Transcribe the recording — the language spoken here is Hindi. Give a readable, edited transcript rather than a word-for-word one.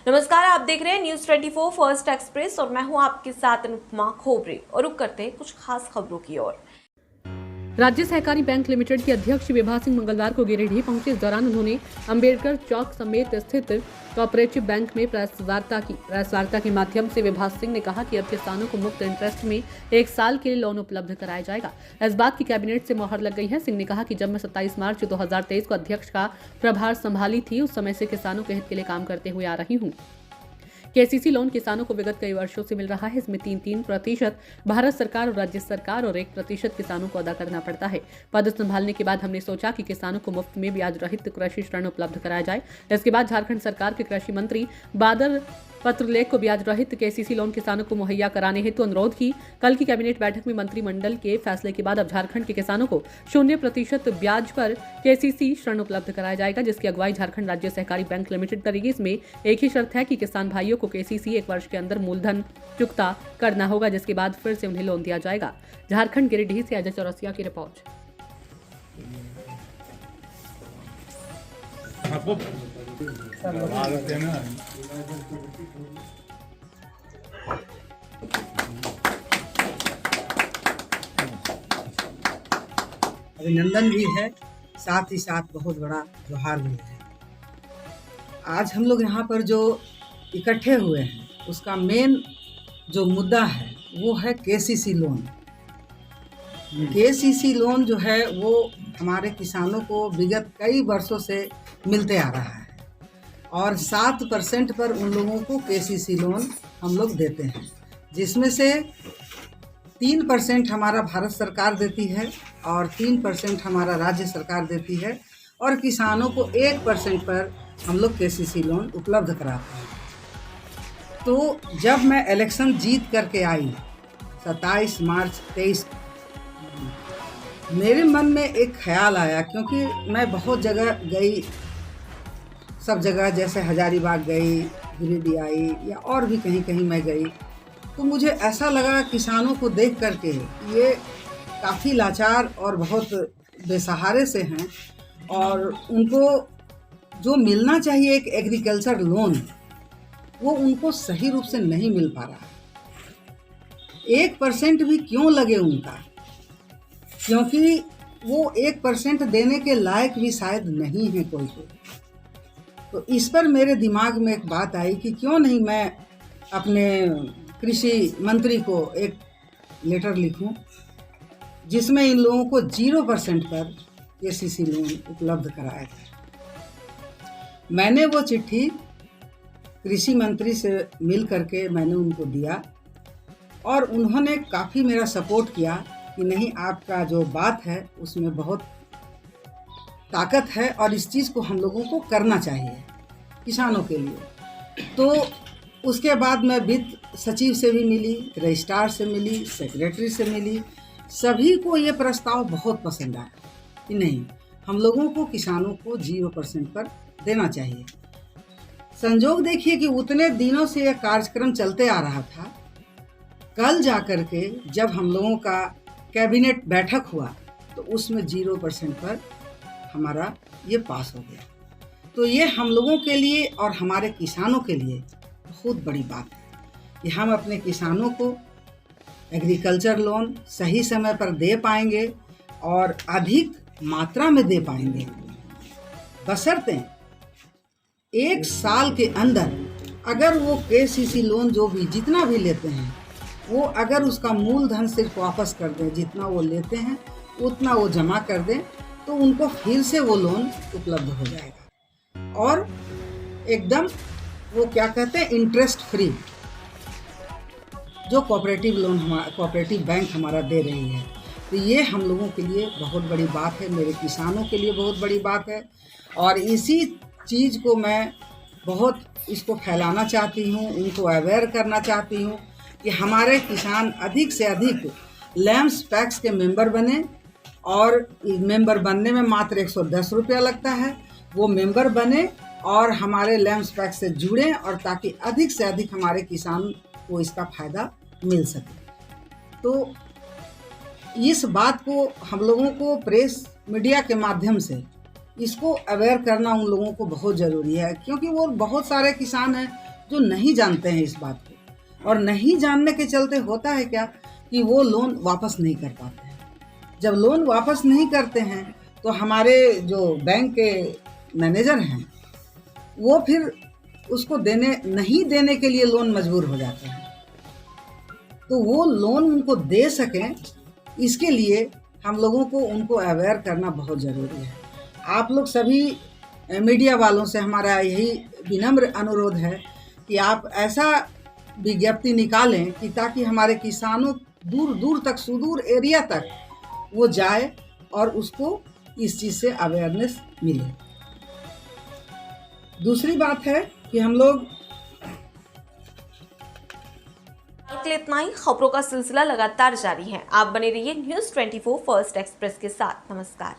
नमस्कार, आप देख रहे हैं न्यूज 24 फर्स्ट एक्सप्रेस और मैं हूं आपके साथ अनुपमा खोबरे। और रुक करते हैं कुछ खास खबरों की ओर। राज्य सहकारी बैंक लिमिटेड के अध्यक्ष विभा सिंह मंगलवार को गिरिडीह पहुंचे। इस दौरान उन्होंने अंबेडकर चौक समेत स्थित कोऑपरेटिव बैंक में प्रेस वार्ता के माध्यम से विभा सिंह ने कहा कि अब किसानों को मुफ्त इंटरेस्ट में 1 साल के लिए लोन उपलब्ध कराया जाएगा। इस बात की कैबिनेट से मोहर लग गई है। सिंह ने कहा कि जब मैं 27 मार्च 2023 को अध्यक्ष का प्रभार संभाली थी, उस समय से किसानों के हित के लिए काम करते हुए आ रही हूँ। केसीसी लोन किसानों को विगत कई वर्षों से मिल रहा है। इसमें 3% भारत सरकार और राज्य सरकार और 1% किसानों को अदा करना पड़ता है। पद संभालने के बाद हमने सोचा कि किसानों को मुफ्त में ब्याज रहित कृषि ऋण उपलब्ध कराया जाए। इसके बाद झारखंड सरकार के कृषि मंत्री बादल पत्रलेख को ब्याज रहित केसीसी लोन किसानों को मुहैया कराने हेतु अनुरोध की। कल की कैबिनेट बैठक में मंत्रिमंडल के फैसले के बाद अब झारखंड के किसानों को 0% ब्याज पर केसीसी ऋण उपलब्ध कराया जाएगा, जिसकी अगुवाई झारखंड राज्य सहकारी बैंक लिमिटेड करेगी। इसमें एक ही शर्त है कि किसान भाइयों को केसीसी 1 वर्ष के अंदर मूलधन चुकता करना होगा, जिसके बाद फिर से उन्हें लोन दिया जाएगा। झारखंड गिरिडीह से अजय चौरसिया की रिपोर्ट। अभिनंदन भी है, साथ ही साथ बहुत बड़ा त्योहार भी है। आज हम लोग यहाँ पर जो इकट्ठे हुए हैं, उसका मेन जो मुद्दा है वो है केसीसी लोन। केसीसी लोन जो है वो हमारे किसानों को विगत कई वर्षों से मिलते आ रहा है और 7% पर उन लोगों को केसीसी लोन हम लोग देते हैं, जिसमें से 3% हमारा भारत सरकार देती है और 3% हमारा राज्य सरकार देती है और किसानों को 1% पर हम लोग केसीसी लोन उपलब्ध कराते हैं। तो जब मैं इलेक्शन जीत करके आई 27 मार्च 23, मेरे मन में एक ख्याल आया, क्योंकि मैं बहुत जगह गई, सब जगह जैसे हजारीबाग गई, गिरिडीह आई या और भी कहीं कहीं मैं गई, तो मुझे ऐसा लगा किसानों को देख करके ये काफ़ी लाचार और बहुत बेसहारे से हैं और उनको जो मिलना चाहिए एक एग्रीकल्चर लोन, वो उनको सही रूप से नहीं मिल पा रहा है। 1% भी क्यों लगे उनका, क्योंकि वो 1% देने के लायक भी शायद नहीं है कोई को। तो इस पर मेरे दिमाग में एक बात आई कि क्यों नहीं मैं अपने कृषि मंत्री को एक लेटर लिखूं जिसमें इन लोगों को 0% पर केसीसी लोन उपलब्ध कराया जाए। मैंने वो चिट्ठी कृषि मंत्री से मिल करके मैंने उनको दिया और उन्होंने काफ़ी मेरा सपोर्ट किया कि नहीं, आपका जो बात है उसमें बहुत ताकत है और इस चीज़ को हम लोगों को करना चाहिए किसानों के लिए। तो उसके बाद मैं वित्त सचिव से भी मिली, रजिस्ट्रार से मिली, सेक्रेटरी से मिली। सभी को ये प्रस्ताव बहुत पसंद आया कि नहीं, हम लोगों को किसानों को 0% पर देना चाहिए। संजोग देखिए कि उतने दिनों से यह कार्यक्रम चलते आ रहा था। कल जाकर के जब हम लोगों का कैबिनेट बैठक हुआ तो उसमें 0% पर हमारा ये पास हो गया। तो ये हम लोगों के लिए और हमारे किसानों के लिए बहुत बड़ी बात है कि हम अपने किसानों को एग्रीकल्चर लोन सही समय पर दे पाएंगे और अधिक मात्रा में दे पाएंगे, बशर्ते 1 साल के अंदर अगर वो केसीसी लोन जो भी जितना भी लेते हैं वो अगर उसका मूलधन सिर्फ वापस कर दें, जितना वो लेते हैं उतना वो जमा कर दें, तो उनको फिर से वो लोन उपलब्ध हो जाएगा और एकदम वो क्या कहते हैं, इंटरेस्ट फ्री, जो कोऑपरेटिव लोन कोऑपरेटिव बैंक हमारा दे रही है। तो ये हम लोगों के लिए बहुत बड़ी बात है, मेरे किसानों के लिए बहुत बड़ी बात है और इसी चीज़ को मैं बहुत इसको फैलाना चाहती हूँ, उनको अवेयर करना चाहती हूँ कि हमारे किसान अधिक से अधिक लैम्स पैक्स के मेंबर बने और मेंबर बनने में मात्र 110 रुपया लगता है। वो मेंबर बने और हमारे लैम्स पैक्स से जुड़ें और ताकि अधिक से अधिक हमारे किसान को इसका फ़ायदा मिल सके। तो इस बात को हम लोगों को प्रेस मीडिया के माध्यम से इसको अवेयर करना उन लोगों को बहुत ज़रूरी है, क्योंकि वो बहुत सारे किसान हैं जो नहीं जानते हैं इस बात को, और नहीं जानने के चलते होता है क्या कि वो लोन वापस नहीं कर पाते हैं। जब लोन वापस नहीं करते हैं तो हमारे जो बैंक के मैनेजर हैं वो फिर उसको नहीं देने के लिए लोन मजबूर हो जाते हैं। तो वो लोन उनको दे सकें, इसके लिए हम लोगों को उनको अवेयर करना बहुत ज़रूरी है। आप लोग सभी मीडिया वालों से हमारा यही विनम्र अनुरोध है कि आप ऐसा विज्ञप्ति निकालें कि ताकि हमारे किसानों दूर दूर तक, सुदूर एरिया तक वो जाए और उसको इस चीज़ से अवेयरनेस मिले। दूसरी बात है कि हम लोग के लिए इतना ही। खबरों का सिलसिला लगातार जारी है। आप बने रहिए न्यूज़ 24 फर्स्ट एक्सप्रेस के साथ। नमस्कार।